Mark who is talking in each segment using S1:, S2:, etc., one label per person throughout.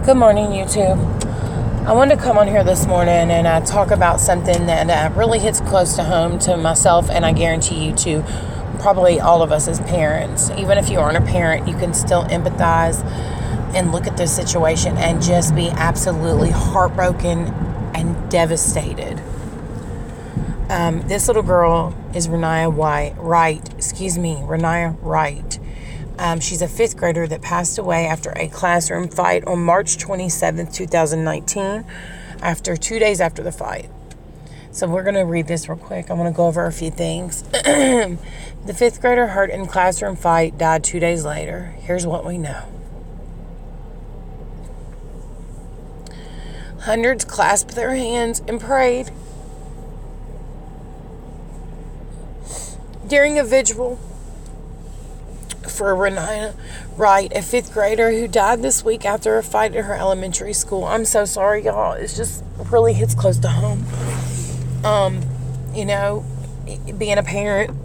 S1: Good morning, YouTube. I wanted to come on here this morning and talk about something that really hits close to home to myself, and I guarantee you to probably all of us as parents. Even if you aren't a parent, you can still empathize and look at this situation and just be absolutely heartbroken and devastated. This little girl is Raniya Wright. She's a fifth grader that passed away after a classroom fight on March 27th, 2019, after 2 days after the fight. So we're going to read this real quick. I want to go over a few things. The fifth grader hurt in classroom fight died 2 days later. Here's what we know. Hundreds clasped their hands and prayed during a vigil for Raniya Wright, a fifth grader who died this week after a fight at her elementary school. I'm so sorry, y'all. It just really hits close to home. Being a parent,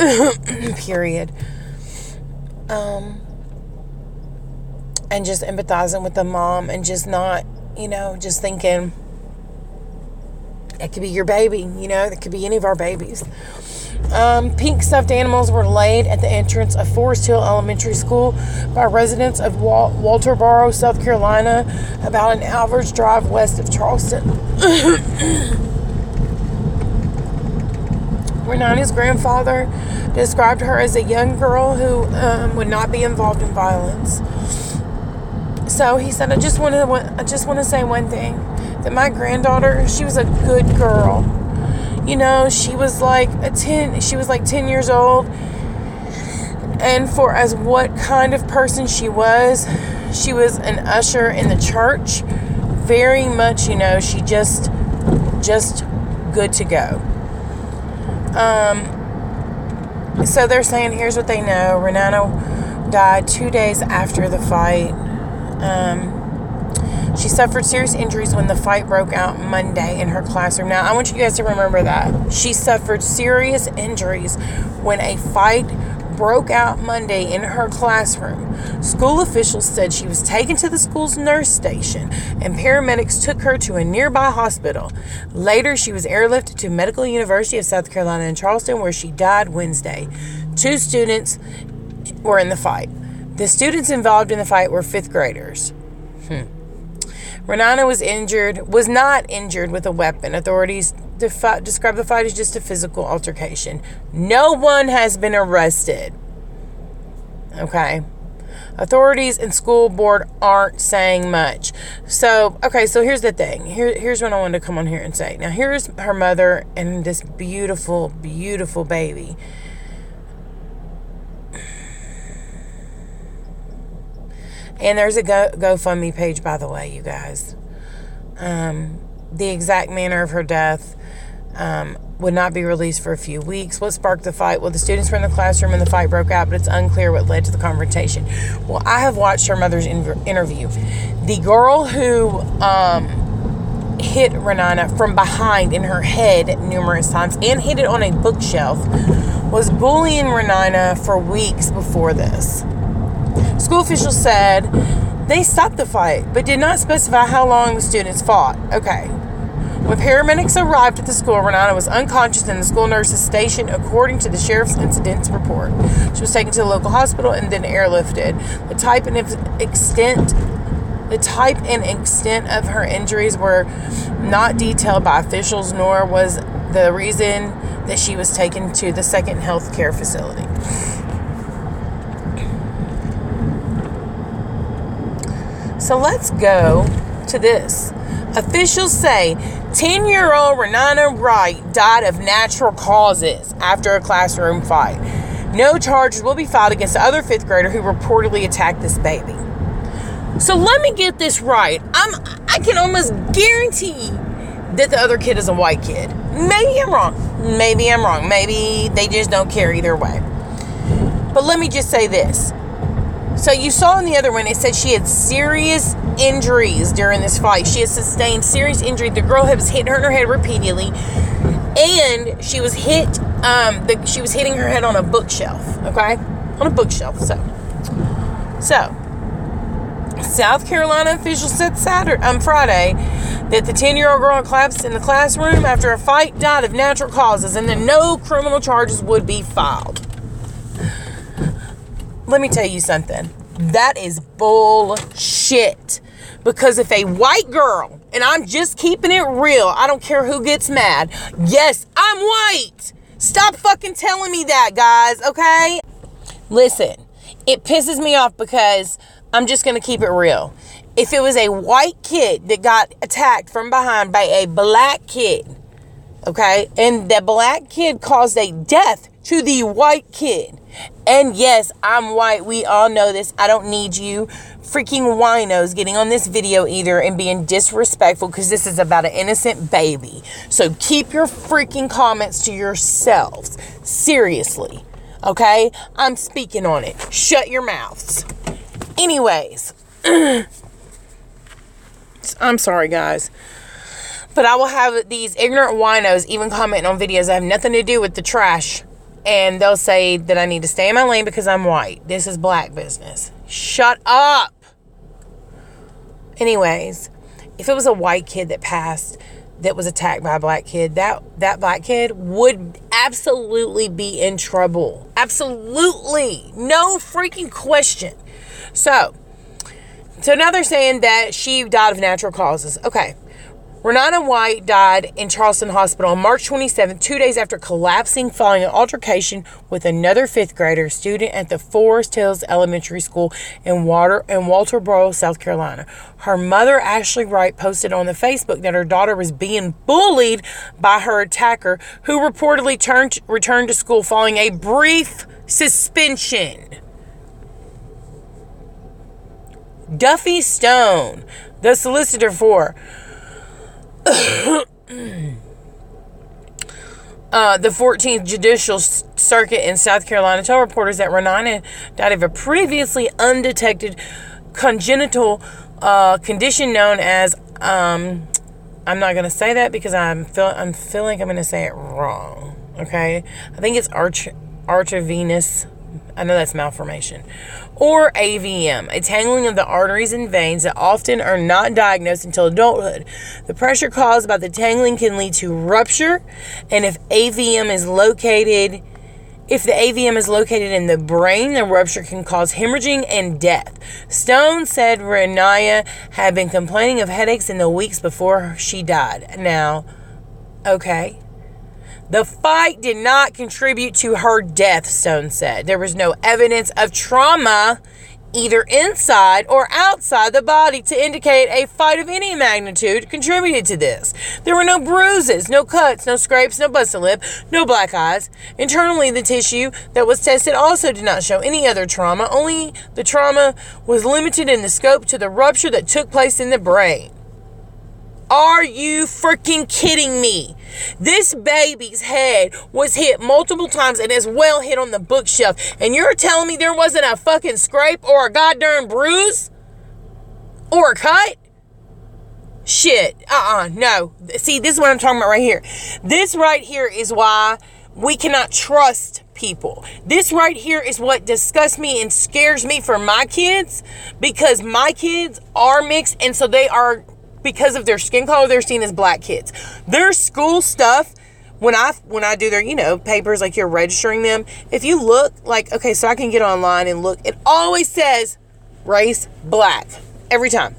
S1: period. And just empathizing with the mom and just not, just thinking it could be your baby, it could be any of our babies. Pink stuffed animals were laid at the entrance of Forest Hill Elementary School by residents of Walterboro, South Carolina, about an hour's drive west of Charleston. Raniya's grandfather described her as a young girl who would not be involved in violence. So he said, I just want to say one thing, that my granddaughter, she was a good girl. She was like 10 years old. And for as what kind of person she was an usher in the church. Very much, she just good to go. So they're saying, here's what they know. Raniya died 2 days after the fight. She suffered serious injuries when the fight broke out Monday in her classroom. Now, I want you guys to remember that. She suffered serious injuries when a fight broke out Monday in her classroom. School officials said she was taken to the school's nurse station and paramedics took her to a nearby hospital. Later, she was airlifted to Medical University of South Carolina in Charleston, where she died Wednesday. 2 students were in the fight. The students involved in the fight were 5th graders. Raniya was not injured with a weapon. Authorities describe the fight as just a physical altercation. No one has been arrested. Okay. Authorities and school board aren't saying much. So here's the thing. Here's what I wanted to come on here and say. Now, here's her mother and this beautiful, beautiful baby. And there's a GoFundMe page, by the way, you guys. The exact manner of her death would not be released for a few weeks. What sparked the fight? Well, the students were in the classroom and the fight broke out, but it's unclear what led to the confrontation. Well, I have watched her mother's interview. The girl who hit Raniya from behind in her head numerous times and hit it on a bookshelf was bullying Raniya for weeks before this. School officials said they stopped the fight, but did not specify how long the students fought. Okay. When paramedics arrived at the school, Raniya was unconscious in the school nurse's station, according to the sheriff's incident report. She was taken to the local hospital and then airlifted. The type and extent of her injuries were not detailed by officials, nor was the reason that she was taken to the second health care facility. So let's go to this. Officials say 10-year-old Raniya Wright died of natural causes after a classroom fight. No charges will be filed against the other 5th grader who reportedly attacked this baby. So let me get this right. I can almost guarantee that the other kid is a white kid. Maybe I'm wrong. Maybe they just don't care either way. But let me just say this. So you saw in the other one, it said she had serious injuries during this fight. She has sustained serious injury. The girl has hit her in her head repeatedly, and she was hit. She was hitting her head on a bookshelf. Okay, on a bookshelf. So South Carolina officials said Friday that the 10-year-old girl collapsed in the classroom after a fight, died of natural causes, and that no criminal charges would be filed. Let me tell you something. That is bullshit. Because if a white girl, and I'm just keeping it real, I don't care who gets mad. Yes, I'm white. Stop fucking telling me that, guys, okay? Listen, it pisses me off because I'm just going to keep it real. If it was a white kid that got attacked from behind by a black kid, okay, and the black kid caused a death to the white kid, and yes, I'm white, we all know this, I don't need you freaking winos getting on this video either and being disrespectful, because this is about an innocent baby. So keep your freaking comments to yourselves. Seriously. Okay? I'm speaking on it. Shut your mouths. Anyways. I'm sorry, guys. But I will have these ignorant winos even commenting on videos that have nothing to do with the trash. And they'll say that I need to stay in my lane because I'm white. This is black business. Shut up. Anyways, if it was a white kid that passed, that was attacked by a black kid, that black kid would absolutely be in trouble. Absolutely. No freaking question. So now they're saying that she died of natural causes. Okay. Raniya Wright died in Charleston Hospital on March 27th, 2 days after collapsing following an altercation with another fifth grader student at the Forest Hills Elementary School in Walterboro, South Carolina. Her mother, Ashley Wright, posted on the Facebook that her daughter was being bullied by her attacker, who reportedly returned to school following a brief suspension. Duffy Stone, the solicitor for the 14th Judicial Circuit in South Carolina, told reporters that Raniya died of a previously undetected congenital condition known as I'm not going to say that because I'm feeling I'm going to say it wrong. Okay, I think it's artervenous. I know that's malformation. Or AVM, a tangling of the arteries and veins that often are not diagnosed until adulthood. The pressure caused by the tangling can lead to rupture, and if the AVM is located in the brain, the rupture can cause hemorrhaging and death. Stone said Raniya had been complaining of headaches in the weeks before she died. Now, okay. The fight did not contribute to her death, Stone said. There was no evidence of trauma either inside or outside the body to indicate a fight of any magnitude contributed to this. There were no bruises, no cuts, no scrapes, no busted lip, no black eyes. Internally, the tissue that was tested also did not show any other trauma. Only the trauma was limited in the scope to the rupture that took place in the brain. Are you freaking kidding me? This baby's head was hit multiple times and as well hit on the bookshelf. And you're telling me there wasn't a fucking scrape or a goddamn bruise? Or a cut? Shit. No. See, this is what I'm talking about right here. This right here is why we cannot trust people. This right here is what disgusts me and scares me for my kids. Because my kids are mixed, and so they are... Because of their skin color, they're seen as black kids. Their school stuff, when I do their, papers, like you're registering them, if you look, okay, so I can get online and look, it always says race black. Every time.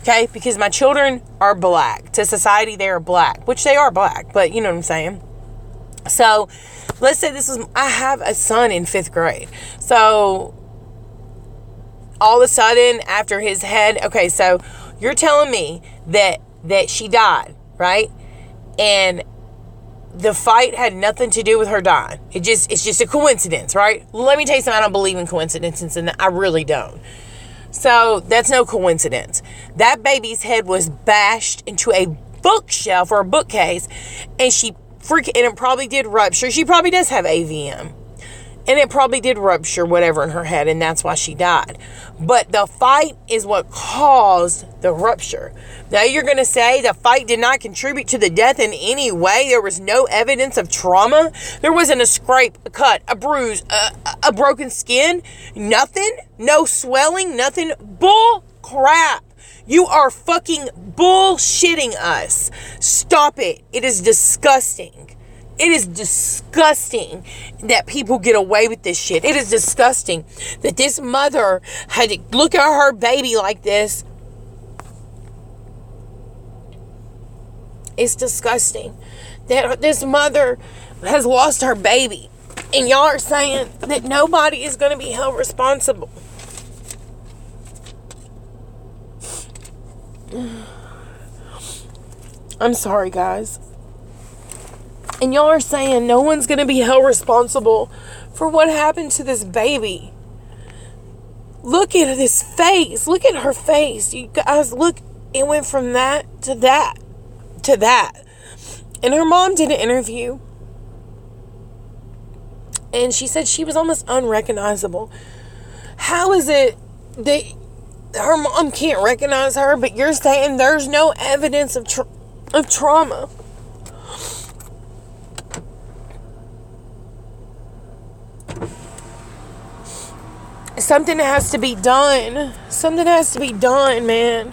S1: Okay? Because my children are black. To society, they are black. Which they are black, but you know what I'm saying. So, let's say I have a son in 5th grade. So, all of a sudden, after his head, okay, so... You're telling me that she died, right? And the fight had nothing to do with her dying. It's just a coincidence, right? Let me tell you something. I don't believe in coincidences, and I really don't. So that's no coincidence. That baby's head was bashed into a bookshelf or a bookcase, and it probably did rupture. She probably does have AVM. And it probably did rupture whatever in her head, and that's why she died. But the fight is what caused the rupture. Now you're going to say the fight did not contribute to the death in any way. There was no evidence of trauma. There wasn't a scrape, a cut, a bruise, a broken skin. Nothing. No swelling. Nothing. Bull crap. You are fucking bullshitting us. Stop it. It is disgusting. It is disgusting that people get away with this shit. It is disgusting that this mother had to look at her baby like this. It's disgusting that this mother has lost her baby. And y'all are saying that nobody is going to be held responsible. I'm sorry, guys. And y'all are saying no one's going to be held responsible for what happened to this baby. Look at this face. Look at her face. You guys, look. It went from that to that to that. And her mom did an interview. And she said she was almost unrecognizable. How is it that her mom can't recognize her, but you're saying there's no evidence of trauma? Something has to be done. Something has to be done, man.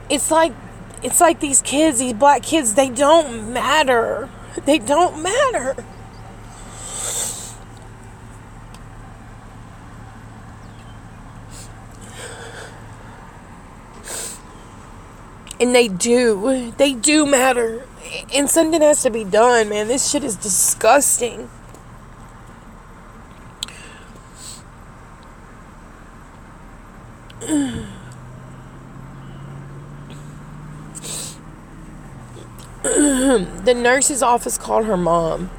S1: It's like these kids, these black kids, they don't matter. They don't matter. And they do. They do matter. And something has to be done, man. This shit is disgusting. The nurse's office called her mom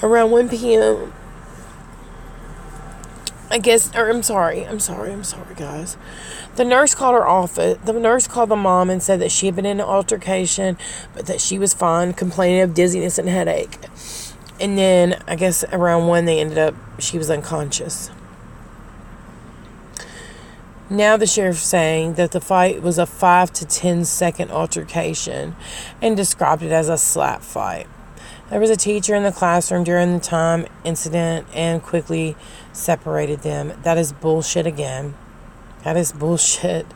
S1: around 1 p.m. I'm sorry, guys. The nurse called her office. The nurse called the mom and said that she had been in an altercation, but that she was fine, complaining of dizziness and headache. And then, I guess around 1, she was unconscious. Now the sheriff's saying that the fight was a 5 to 10 second altercation and described it as a slap fight. There was a teacher in the classroom during the time incident and quickly separated them. That is bullshit again. That is bullshit.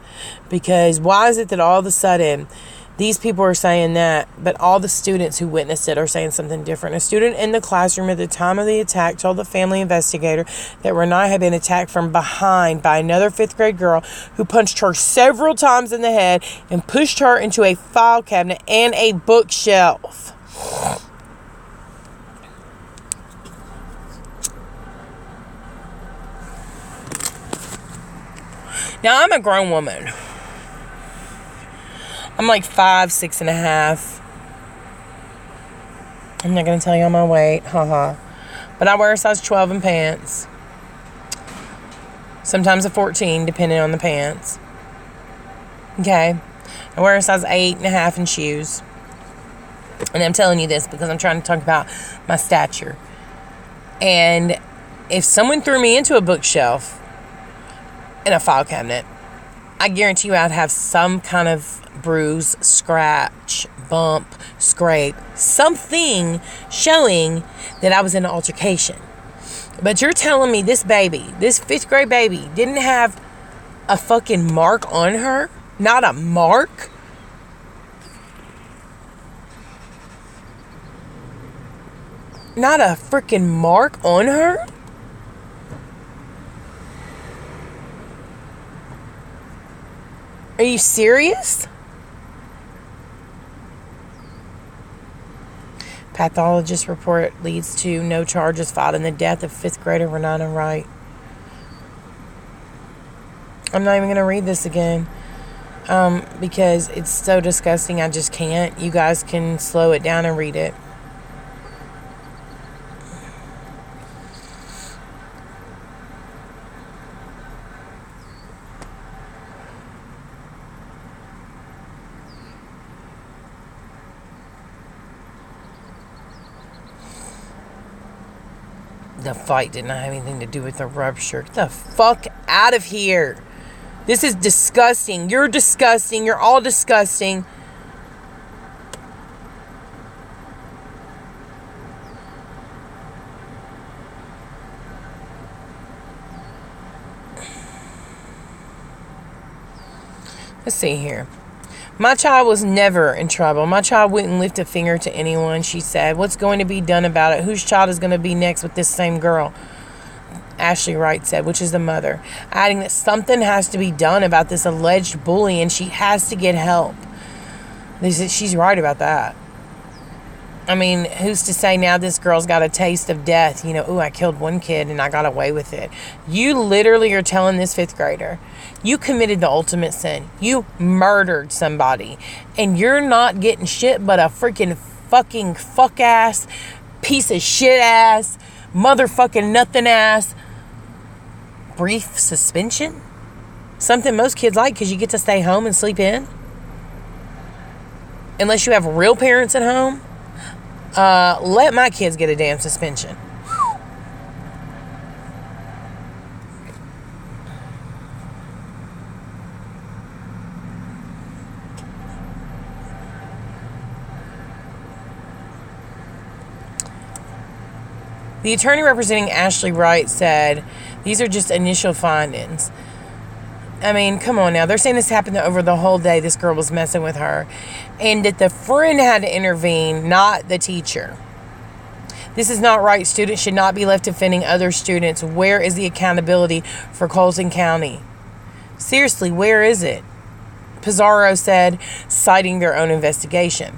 S1: Because why is it that all of a sudden these people are saying that, but all the students who witnessed it are saying something different? A student in the classroom at the time of the attack told the family investigator that Raniya had been attacked from behind by another 5th grade girl who punched her several times in the head and pushed her into a file cabinet and a bookshelf. Now, I'm a grown woman. I'm like 5, 6.5. I'm not going to tell you all my weight. Haha. But I wear a size 12 in pants. Sometimes a 14, depending on the pants. Okay. I wear a size 8.5 in shoes. And I'm telling you this because I'm trying to talk about my stature. And if someone threw me into a bookshelf in a file cabinet, I guarantee you I'd have some kind of bruise, scratch, bump, scrape, something showing that I was in an altercation. But you're telling me this baby, this 5th grade baby, didn't have a fucking mark on her? Not a mark? Not a freaking mark on her? Are you serious? Pathologist report leads to no charges filed in the death of 5th grader Raniya Wright. I'm not even going to read this again because it's so disgusting. I just can't. You guys can slow it down and read it. The fight did not have anything to do with the rupture. Get the fuck out of here. This is disgusting. You're disgusting. You're all disgusting. Let's see here. My child was never in trouble. My child wouldn't lift a finger to anyone, she said. What's going to be done about it? Whose child is going to be next with this same girl? Ashley Wright said, which is the mother, adding that something has to be done about this alleged bully and she has to get help. She's right about that. I mean, who's to say now this girl's got a taste of death? You know, ooh, I killed one kid and I got away with it. You literally are telling this 5th grader, you committed the ultimate sin. You murdered somebody. And you're not getting shit but a freaking fucking fuck ass, piece of shit ass, motherfucking nothing ass, brief suspension? Something most kids like because you get to stay home and sleep in. Unless you have real parents at home. Let my kids get a damn suspension. The attorney representing Ashley Wright said, these are just initial findings. I mean, come on now. They're saying this happened over the whole day. This girl was messing with her. And that the friend had to intervene, not the teacher. This is not right. Students should not be left defending other students. Where is the accountability for Colton County? Seriously, where is it? Pizarro said, citing their own investigation.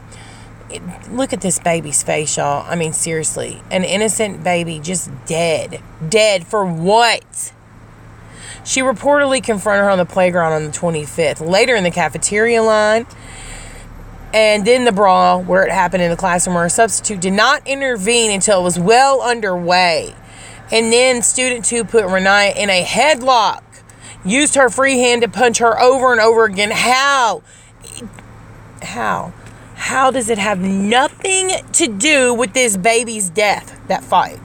S1: Look at this baby's face, y'all. I mean, seriously. An innocent baby just dead. Dead for what? She reportedly confronted her on the playground on the 25th. Later in the cafeteria line. And then the brawl where it happened in the classroom where a substitute did not intervene until it was well underway. And then student 2 put Raniya in a headlock. Used her free hand to punch her over and over again. How? How does it have nothing to do with this baby's death, that fight?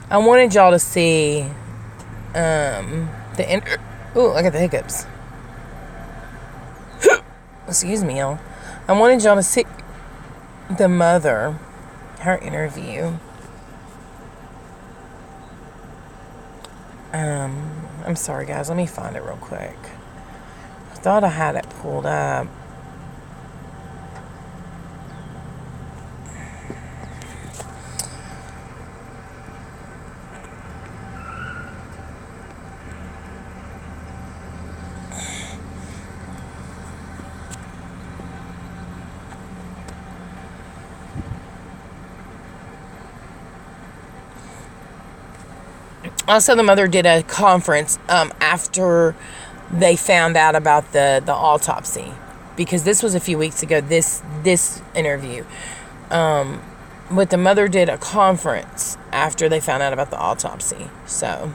S1: I wanted y'all to see ooh, I got the hiccups. Excuse me, y'all. I wanted y'all to see the mother, her interview. I'm sorry, guys. Let me find it real quick. I thought I had it pulled up. Also, the mother did a conference after they found out about the autopsy, because this was a few weeks ago, this interview. But the mother did a conference after they found out about the autopsy. So,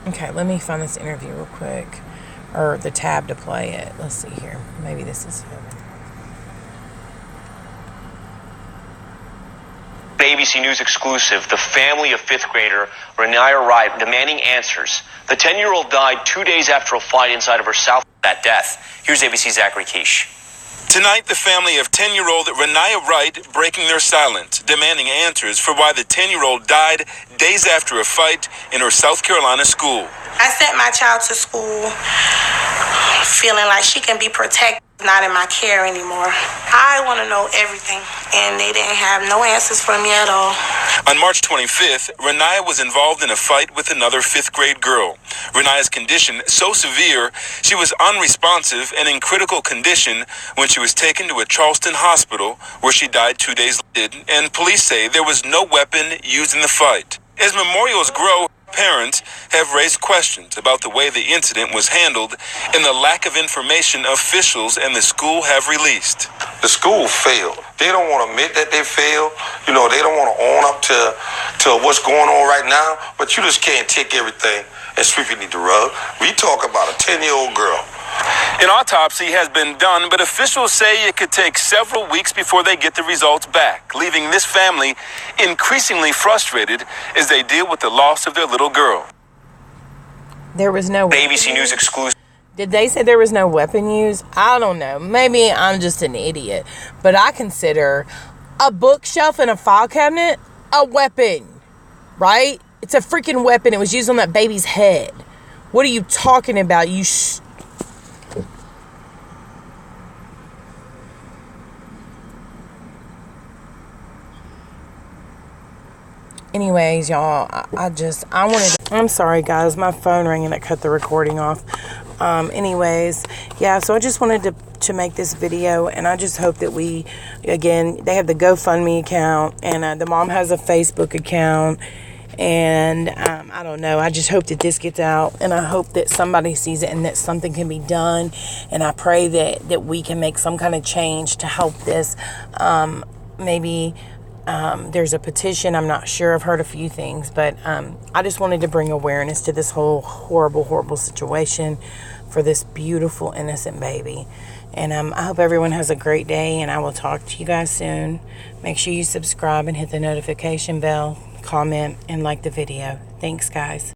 S1: okay, let me find this interview real quick, or the tab to play it. Let's see here. Maybe this is him.
S2: ABC News exclusive, the family of 5th grader Raniya Wright demanding answers. The 10-year-old died 2 days after a fight inside of her South that death. Here's ABC's Zachary Quiche.
S3: Tonight, the family of 10-year-old Raniya Wright breaking their silence, demanding answers for why the 10-year-old died days after a fight in her South Carolina school.
S4: I sent my child to school feeling like she can be protected, not in my care anymore. I want to know everything, and they didn't have no answers for me at all.
S3: On March 25th, Raniya was involved in a fight with another 5th grade girl. Raniya's condition so severe, she was unresponsive and in critical condition when she was taken to a Charleston hospital where she died 2 days later, and police say there was no weapon used in the fight. As memorials grow, parents have raised questions about the way the incident was handled and the lack of information officials and the school have released.
S5: The school failed. They don't want to admit that they failed. You know, they don't want to own up to what's going on right now, but you just can't take everything and sweep beneath the rug. We talk about a 10-year-old girl.
S3: An autopsy has been done, but officials say it could take several weeks before they get the results back, leaving this family increasingly frustrated as they deal with the loss of their little girl.
S1: There was no
S2: ABC News exclusive.
S1: Did they say there was no weapon used? I don't know. Maybe I'm just an idiot. But I consider a bookshelf and a file cabinet a weapon, right? It's a freaking weapon. It was used on that baby's head. What are you talking about? Anyways, y'all, I'm sorry, guys. My phone rang and it cut the recording off. Anyways, yeah, so I just wanted to make this video, and I just hope that they have the GoFundMe account, and the mom has a Facebook account, and I don't know, I just hope that this gets out, and I hope that somebody sees it and that something can be done, and I pray that we can make some kind of change to help this. Maybe there's a petition. I'm not sure. I've heard a few things, but I just wanted to bring awareness to this whole horrible, horrible situation for this beautiful, innocent baby. And I hope everyone has a great day, and I will talk to you guys soon. Make sure you subscribe and hit the notification bell, comment, and like the video. Thanks, guys.